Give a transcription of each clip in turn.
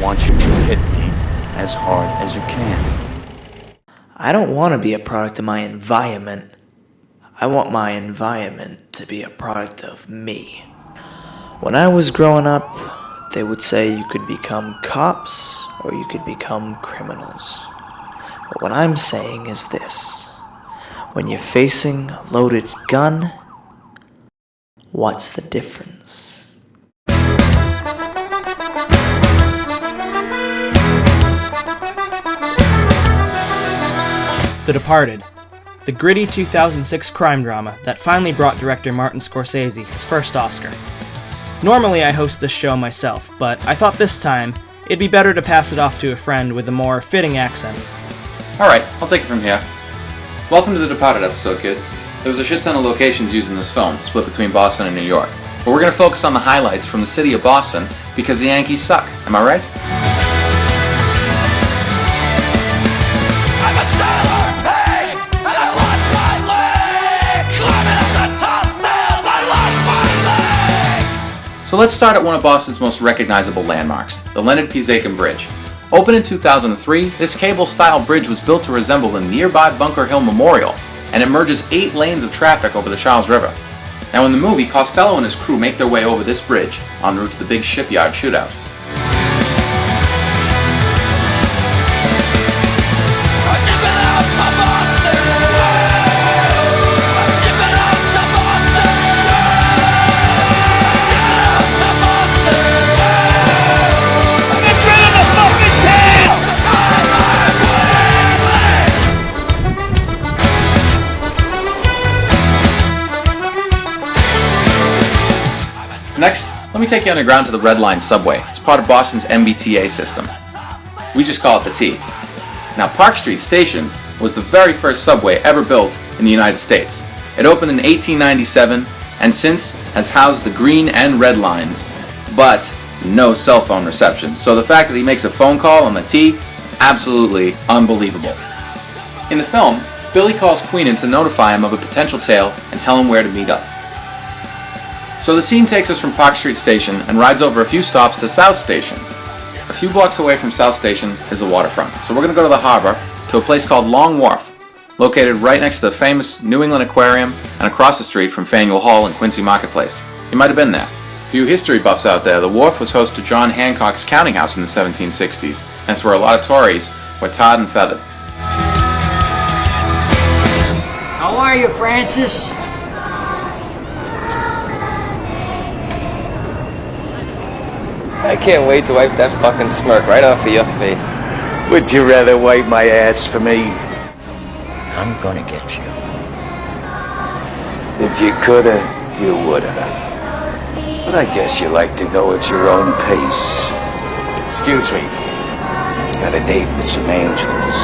want you to hit me as hard as you can. I don't want to be a product of my environment. I want my environment to be a product of me. When I was growing up, they would say you could become cops or you could become criminals. But what I'm saying is this. When you're facing a loaded gun, what's the difference? The Departed, the gritty 2006 crime drama that finally brought director Martin Scorsese his first Oscar. Normally I host this show myself, but I thought this time it'd be better to pass it off to a friend with a more fitting accent. Alright, I'll take it from here. Welcome to the Departed episode, kids. There was a shit ton of locations used in this film, split between Boston and New York. But we're going to focus on the highlights from the city of Boston because the Yankees suck, am I right? I'm a sailor, hey, and I lost my leg. Climbing up the top sails, I lost my leg. So let's start at one of Boston's most recognizable landmarks, the Leonard Zakim Bridge. Opened in 2003, this cable-style bridge was built to resemble the nearby Bunker Hill Memorial, and it merges 8 lanes of traffic over the Charles River. Now in the movie, Costello and his crew make their way over this bridge, en route to the big shipyard shootout. Next, let me take you underground to the Red Line subway. It's part of Boston's MBTA system. We just call it the T. Now, Park Street Station was the very first subway ever built in the United States. It opened in 1897 and since has housed the Green and Red Lines, but no cell phone reception. So the fact that he makes a phone call on the T, absolutely unbelievable. In the film, Billy calls Queenan to notify him of a potential tail and tell him where to meet up. So the scene takes us from Park Street Station and rides over a few stops to South Station. A few blocks away from South Station is the waterfront, so we're going to go to the harbor to a place called Long Wharf, located right next to the famous New England Aquarium and across the street from Faneuil Hall and Quincy Marketplace. You might have been there. For you history buffs out there, the wharf was host to John Hancock's counting house in the 1760s, and it's where a lot of Tories were tarred and feathered. How are you, Francis? I can't wait to wipe that fucking smirk right off of your face. Would you rather wipe my ass for me? I'm gonna get you. If you coulda, you woulda. But I guess you like to go at your own pace. Excuse me. Got a date with some angels.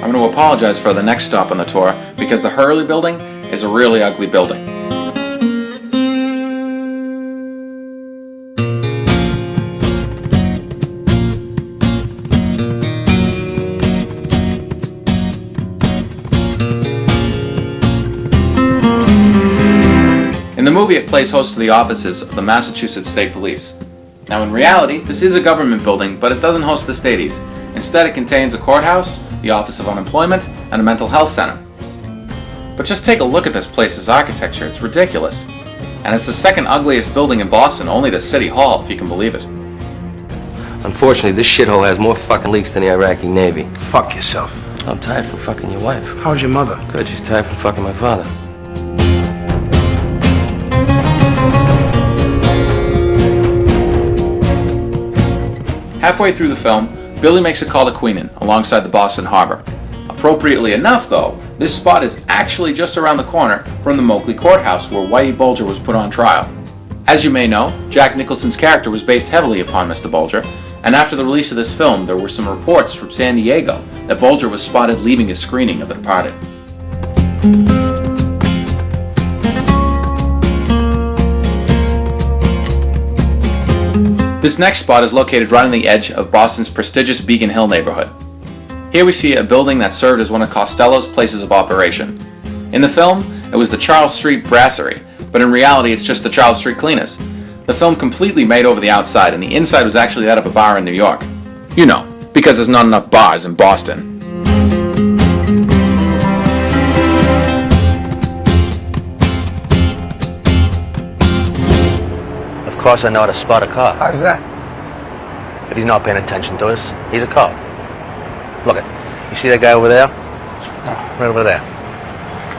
I'm going to apologize for the next stop on the tour because the Hurley Building is a really ugly building. In the movie, it plays host to the offices of the Massachusetts State Police. Now in reality, this is a government building, but it doesn't host the staties. Instead, it contains a courthouse, the Office of Unemployment, and a mental health center. But just take a look at this place's architecture, it's ridiculous. And it's the second ugliest building in Boston, only to City Hall, if you can believe it. Unfortunately, this shithole has more fucking leaks than the Iraqi Navy. Fuck yourself. I'm tired from fucking your wife. How's your mother? Good, she's tired from fucking my father. Halfway through the film, Billy makes a call to Queenan, alongside the Boston Harbor. Appropriately enough, though, this spot is actually just around the corner from the Moakley Courthouse where Whitey Bulger was put on trial. As you may know, Jack Nicholson's character was based heavily upon Mr. Bulger, and after the release of this film, there were some reports from San Diego that Bulger was spotted leaving his screening of The Departed. This next spot is located right on the edge of Boston's prestigious Beacon Hill neighborhood. Here we see a building that served as one of Costello's places of operation. In the film, it was the Charles Street Brasserie, but in reality it's just the Charles Street Cleaners. The film completely made over the outside, and the inside was actually that of a bar in New York. You know, because there's not enough bars in Boston. Of course I know how to spot a cop. How's that? If he's not paying attention to us, he's a cop. Look it. You see that guy over there? Right over there.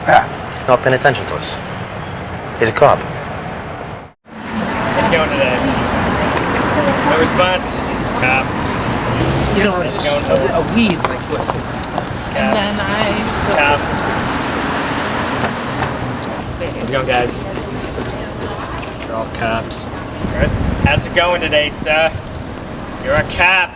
Yeah. He's not paying attention to us. He's a cop. How's it going today? No response? Cop. You know, How's it going? a weed like what? Cop. And then Cop. How's it going, guys? You're all cops. Alright. How's it going today, sir? You're a cop.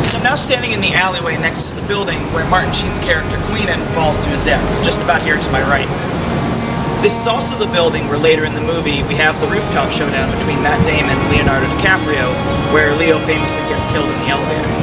So I'm now standing in the alleyway next to the building where Martin Sheen's character Queenan falls to his death, just about here to my right. This is also the building where later in the movie we have the Rooftop Showdown between Matt Damon and Leonardo DiCaprio, where Leo famously gets killed in the elevator.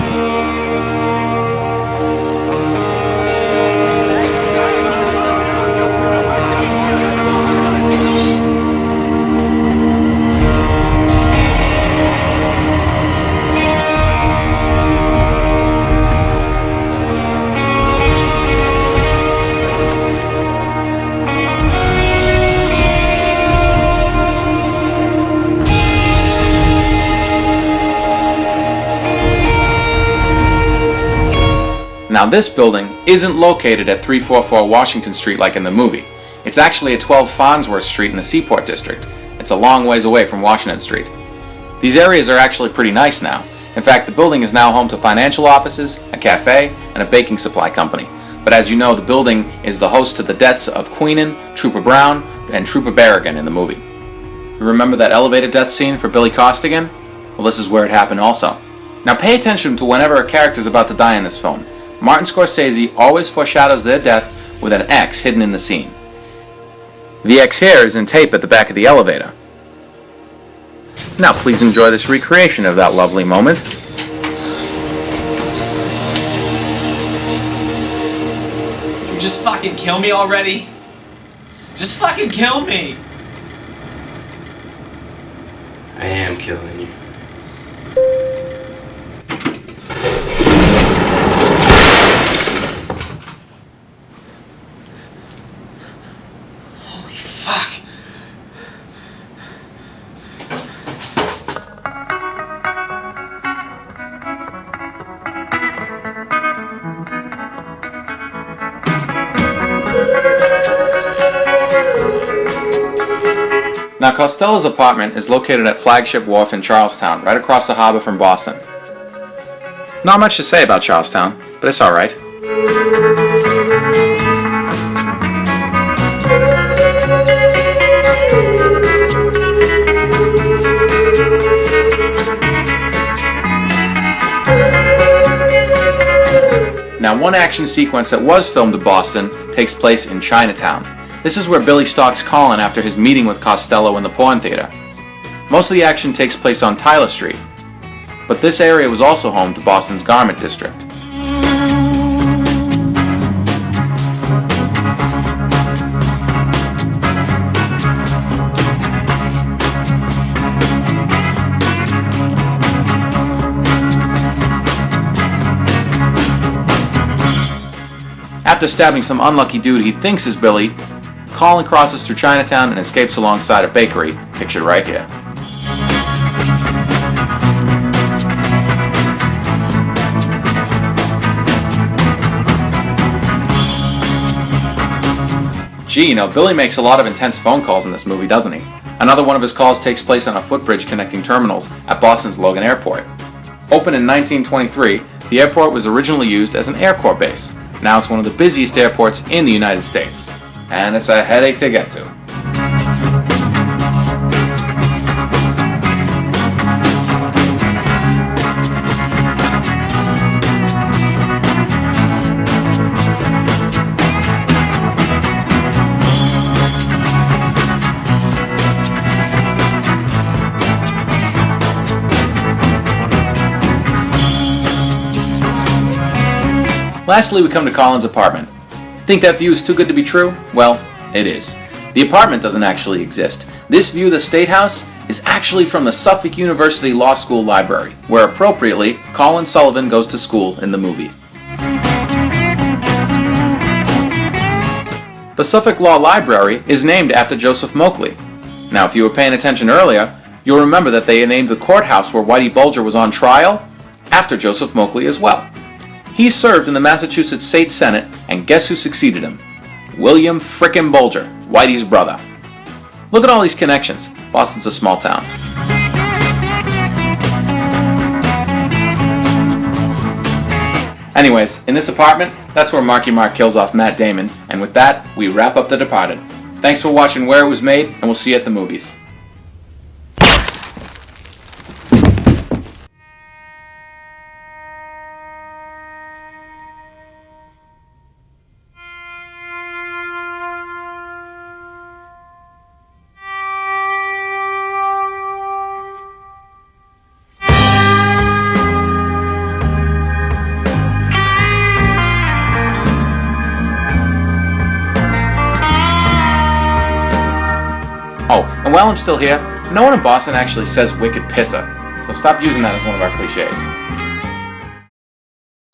Now this building isn't located at 344 Washington Street like in the movie. It's actually at 12 Farnsworth Street in the Seaport District. It's a long ways away from Washington Street. These areas are actually pretty nice now. In fact, the building is now home to financial offices, a cafe, and a baking supply company. But as you know, the building is the host to the deaths of Queenan, Trooper Brown, and Trooper Berrigan in the movie. You remember that elevator death scene for Billy Costigan? Well, this is where it happened also. Now pay attention to whenever a character is about to die in this film. Martin Scorsese always foreshadows their death with an X hidden in the scene. The X here is in tape at the back of the elevator. Now please enjoy this recreation of that lovely moment. Did you just fucking kill me already? Just fucking kill me! I am killing you. Now Costello's apartment is located at Flagship Wharf in Charlestown, right across the harbor from Boston. Not much to say about Charlestown, but it's alright. Now one action sequence that was filmed in Boston takes place in Chinatown. This is where Billy stalks Colin after his meeting with Costello in the porn theater. Most of the action takes place on Tyler Street, but this area was also home to Boston's garment district. After stabbing some unlucky dude he thinks is Billy, Colin crosses through Chinatown and escapes alongside a bakery, pictured right here. Gee, you know, Billy makes a lot of intense phone calls in this movie, doesn't he? Another one of his calls takes place on a footbridge connecting terminals at Boston's Logan Airport. Opened in 1923, the airport was originally used as an Air Corps base. Now it's one of the busiest airports in the United States. And it's a headache to get to. Lastly, we come to Colins Apartment. Think that view is too good to be true? Well, it is. The apartment doesn't actually exist. This view of the State House is actually from the Suffolk University Law School library, where appropriately, Colin Sullivan goes to school in the movie. The Suffolk Law Library is named after Joseph Moakley. Now, if you were paying attention earlier, you'll remember that they named the courthouse where Whitey Bulger was on trial after Joseph Moakley as well. He served in the Massachusetts State Senate, and guess who succeeded him? William frickin' Bulger, Whitey's brother. Look at all these connections. Boston's a small town. Anyways, in this apartment, that's where Marky Mark kills off Matt Damon, and with that, we wrap up The Departed. Thanks for watching Where It Was Made, and we'll see you at the movies. Oh, and while I'm still here, no one in Boston actually says wicked pisser, so stop using that as one of our cliches.